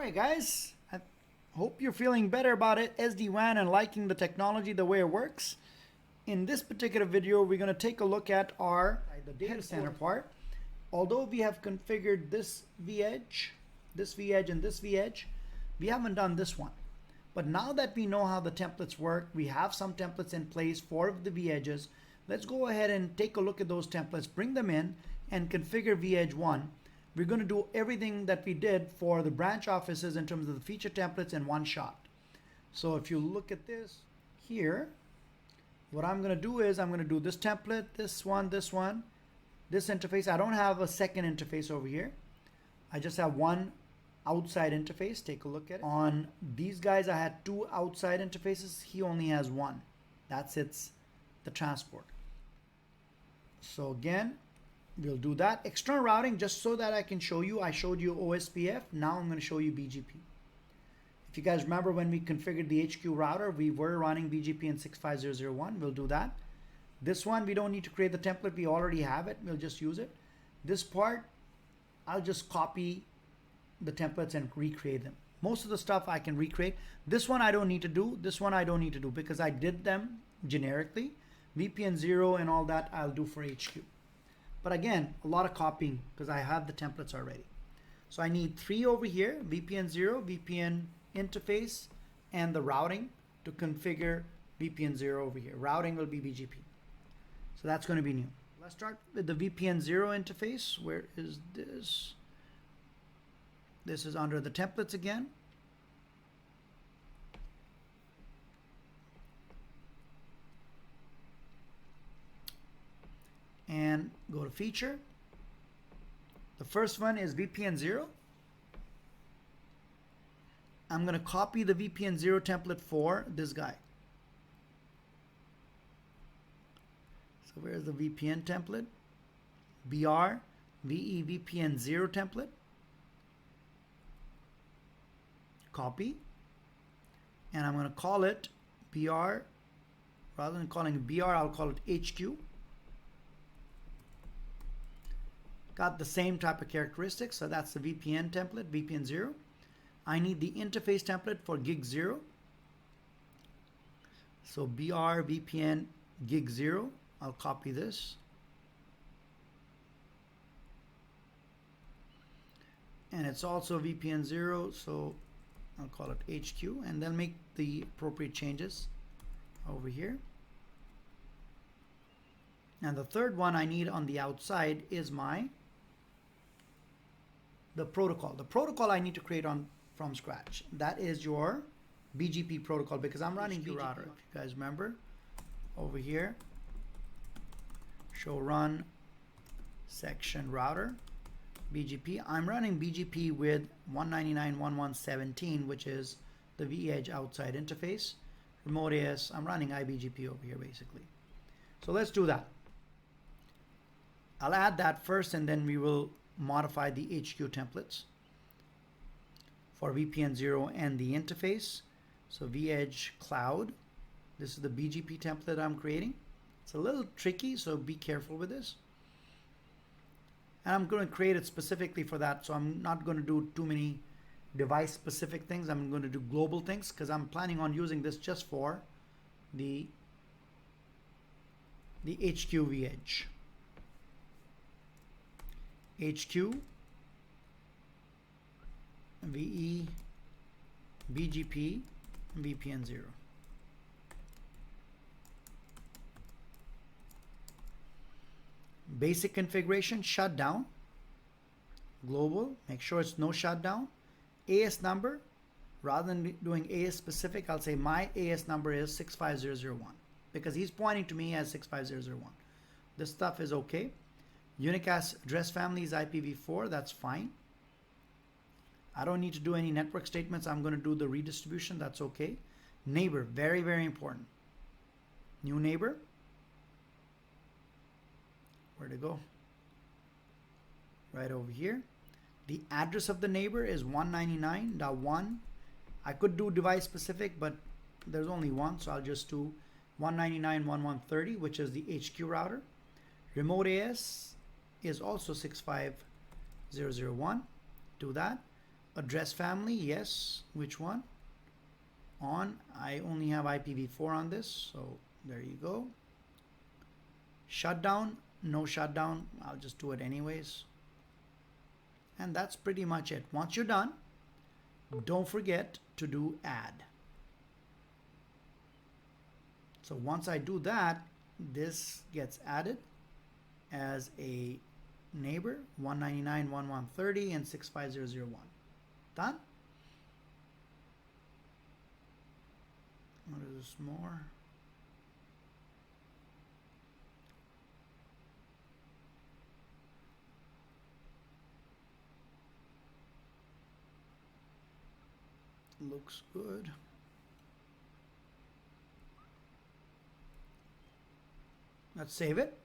Alright guys, I hope you're feeling better about it, SD-WAN, and liking the technology, the way it works. In this particular video, we're going to take a look at the data center part. Although we have configured this vEdge, and this vEdge, we haven't done this one. But now that we know how the templates work, we have some templates in place for the vEdges. Let's go ahead and take a look at those templates, bring them in, and configure VPN1. We're going to do everything that we did for the branch offices in terms of the feature templates in one shot. So if you look at this here, what I'm going to do is I'm going to do this template, this one, this interface. I don't have a second interface over here. I just have one outside interface. Take a look at it. On these guys, I had two outside interfaces. He only has one. That's the transport. So again, we'll do that. External routing, just so that I can show you. I showed you OSPF. Now I'm going to show you BGP. If you guys remember when we configured the HQ router, we were running BGP in 65001. We'll do that. This one, we don't need to create the template. We already have it. We'll just use it. This part, I'll just copy the templates and recreate them. Most of the stuff I can recreate. This one I don't need to do. This one I don't need to do because I did them generically. VPN 0 and all that I'll do for HQ. But again, a lot of copying because I have the templates already. So I need 3 over here, VPN 0, VPN interface, and the routing to configure VPN 0 over here. Routing will be BGP. So that's going to be new. Let's start with the VPN 0 interface. Where is this? This is under the templates again. And go to feature. The first one is VPN 0. I'm going to copy the VPN 0 template for this guy. So where's the VPN template? BR VE VPN 0 template. Copy. And I'm going to call it BR. Rather than calling it BR, I'll call it HQ. Got the same type of characteristics, so that's the VPN template, VPN 0. I need the interface template for gig 0. So BR VPN gig 0. I'll copy this. And it's also VPN 0, so I'll call it HQ, and then make the appropriate changes over here. And the third one I need on the outside is the protocol. The protocol I need to create from scratch. That is your BGP protocol because I'm running BGP router. If you guys remember, over here, show run section router BGP. I'm running BGP with 199.1.1.17, which is the vEdge outside interface. Remote AS, I'm running iBGP over here basically. So let's do that. I'll add that first and then we will modify the HQ templates for VPN 0 and the interface. So vEdge cloud. This is the BGP template I'm creating. It's a little tricky, so be careful with this. And I'm going to create it specifically for that, so I'm not going to do too many device specific things. I'm going to do global things because I'm planning on using this just for the HQ vEdge. HQ VE BGP VPN 0. Basic configuration, shutdown, global, make sure it's no shutdown. AS number, rather than doing AS specific, I'll say my AS number is 65001 because he's pointing to me as 65001. This stuff is okay. Unicast address family is IPv4, that's fine. I don't need to do any network statements. I'm going to do the redistribution, that's okay. Neighbor, very, very important. New neighbor. Where'd it go? Right over here. The address of the neighbor is 199.1. I could do device specific, but there's only one, so I'll just do 199.1.130, which is the HQ router. Remote AS is also 65001. Do that. Address family, yes. Which one? On. I only have IPv4 on this, so there you go. Shutdown, no shutdown. I'll just do it anyways. And that's pretty much it. Once you're done, don't forget to do add. So once I do that, this gets added as a neighbor, 199.1.130 and 650.0.0.1. Done. What is this more? Looks good. Let's save it.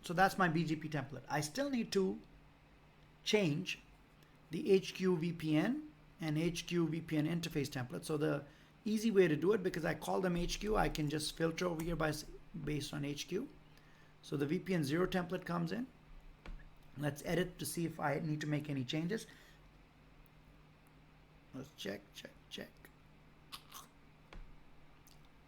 So that's my BGP template. I still need to change the HQ VPN and HQ VPN interface template. So the easy way to do it, because I call them HQ, I can just filter over here based on HQ. So the VPN 0 template comes in. Let's edit to see if I need to make any changes. Let's check.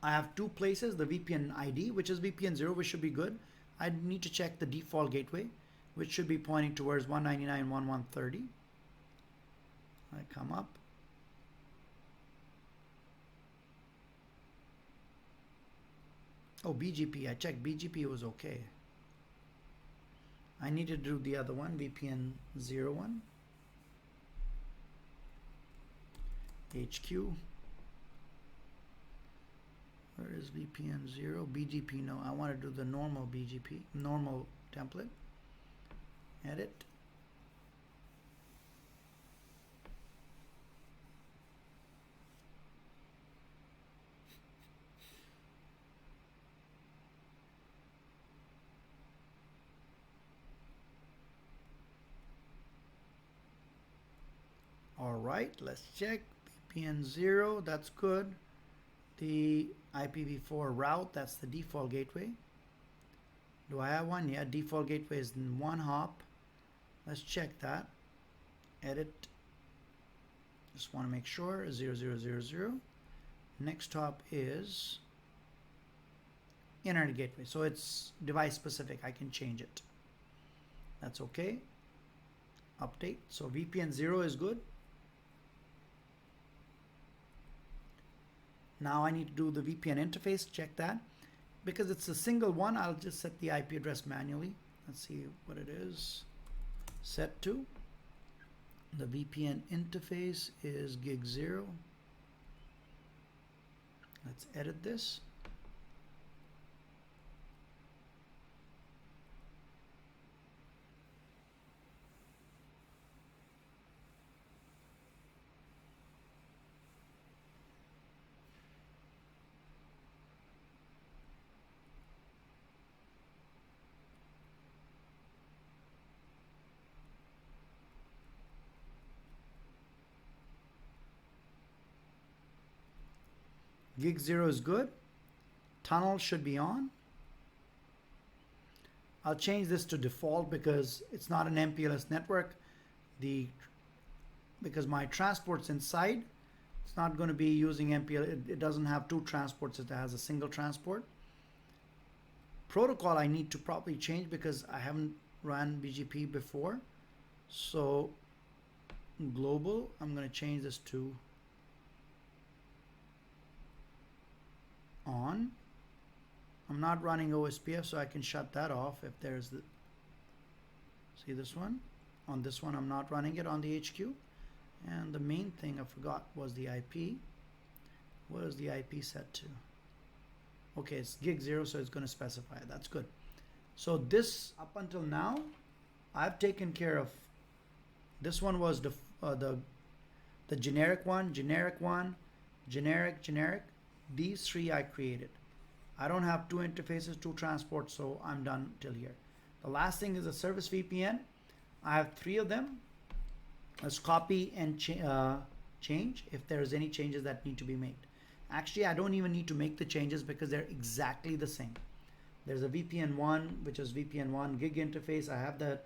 I have two places, the VPN ID, which is VPN 0, which should be good. I need to check the default gateway, which should be pointing towards 199.1.130. I come up. Oh, BGP, I checked BGP, was okay. I need to do the other one, VPN 01. HQ. Where is VPN 0? BGP, no, I want to do the normal BGP, normal template. Edit. All right, let's check. VPN 0, that's good. The IPv4 route, that's the default gateway. Do I have one? Yeah, default gateway is in one hop. Let's check that. Edit. Just want to make sure 0000. Next hop is internet gateway. So it's device specific. I can change it. That's okay. Update. So VPN 0 is good. Now I need to do the VPN interface, check that. Because it's a single one, I'll just set the IP address manually. Let's see what it is. Set to. The VPN interface is gig 0. Let's edit this. Gig 0 is good. Tunnel should be on. I'll change this to default because it's not an MPLS network. Because my transport's inside, it's not going to be using MPLS. It doesn't have two transports. It has a single transport. Protocol I need to probably change because I haven't run BGP before. So global, I'm going to change this to on. I'm not running OSPF, so I can shut that off if there's the, see this one? On this one I'm not running it on the HQ. And the main thing I forgot was the IP. What is the IP set to? Okay, it's gig 0, so it's going to specify. That's good. So this, up until now, I've taken care of. This one was the generic one, generic. These three I created. I don't have two interfaces, two transports, so I'm done till here. The last thing is a service VPN. I have 3 of them. Let's copy and change if there's any changes that need to be made. Actually, I don't even need to make the changes because they're exactly the same. There's a VPN 1, which is VPN 1 gig interface. I have the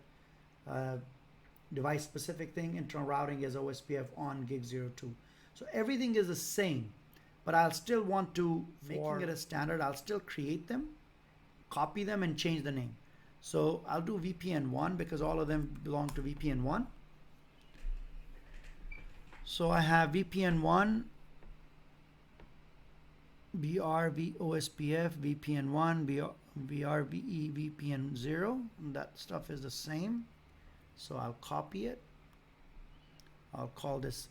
device specific thing. Internal routing is OSPF on gig 02. So everything is the same, but I'll still want to, making it a standard, I'll still create them, copy them, and change the name. So I'll do VPN1 because all of them belong to VPN1. So I have VPN1, BRV OSPF, VPN1, BRVE, VPN0. That stuff is the same. So I'll copy it. I'll call this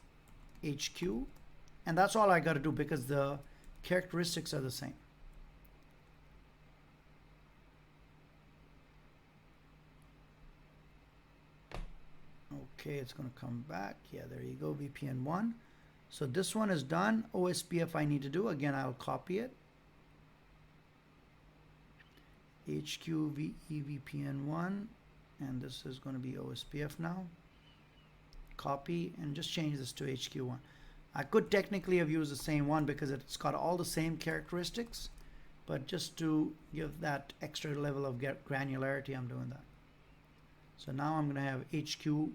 HQ. And that's all I got to do because the characteristics are the same. Okay, it's going to come back. Yeah, there you go, VPN1. So this one is done. OSPF I need to do. Again, I'll copy it. HQ VE VPN1. And this is going to be OSPF now. Copy and just change this to HQ1. I could technically have used the same one because it's got all the same characteristics. But just to give that extra level of granularity, I'm doing that. So now I'm going to have HQ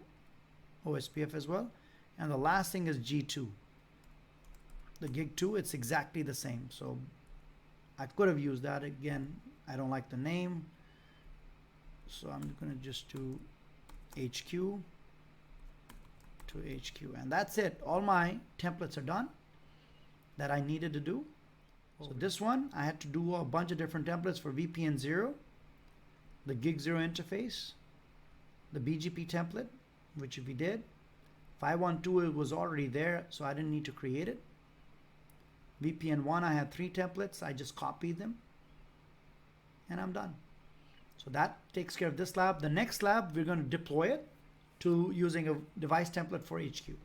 OSPF as well. And the last thing is G2. The gig 2, it's exactly the same. So I could have used that. Again, I don't like the name. So I'm going to just do HQ to HQ. And that's it. All my templates are done that I needed to do. So this one, I had to do a bunch of different templates for VPN 0, the gig 0 interface, the BGP template, which we did. 512 it was already there, so I didn't need to create it. VPN1, I had 3 templates. I just copied them and I'm done. So that takes care of this lab. The next lab, we're going to deploy it to using a device template for HQ.